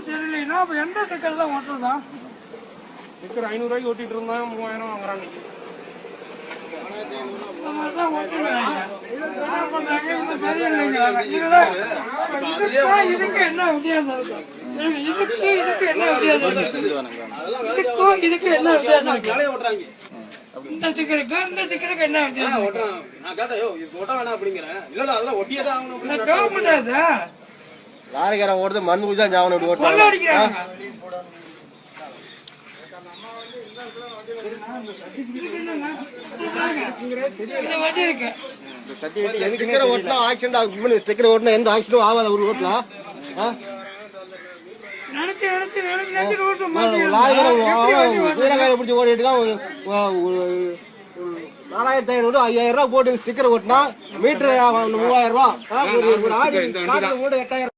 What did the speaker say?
சரியில்லைன்னா அப்ப எந்த ஸ்டிக்கர் தான் ஓட்டுறதா? ஸ்டிக்கர் 500 ரூபாய்க்கு ஓட்டிட்டு இருந்தாங்க, 3000 வாங்குறாங்க. இதுக்கு என்ன வித்தியாசம்? இதுக்கு என்ன வித்தியாசம்? இதுக்கு என்ன வித்தியாசம்? இந்த ஸ்டிக்கருக்கு இந்த ஸ்டிக்கருக்கு என்ன வித்தியாசம்? கவர்மெண்ட் லாரிக்காரன் ஓடுறது மண் குடிச்சா ஜாவன் அப்படி ஓட்டுறாங்க. ஸ்டிக்கர் ஓட்டினா ஆக்சிடென்ட் ஆகும். ஸ்டிக்கர் ஓட்டினா எந்த ஆக்சிடென்டும் ஆகாது. ஒரு ஓட்டலாம் வீரகாய பிடிச்சி ஓடிட்டு 4500 5000 ரூபா போட்டு ஸ்டிக்கர் ஓட்டினா மீட்டர் 3000 ரூபா. 8000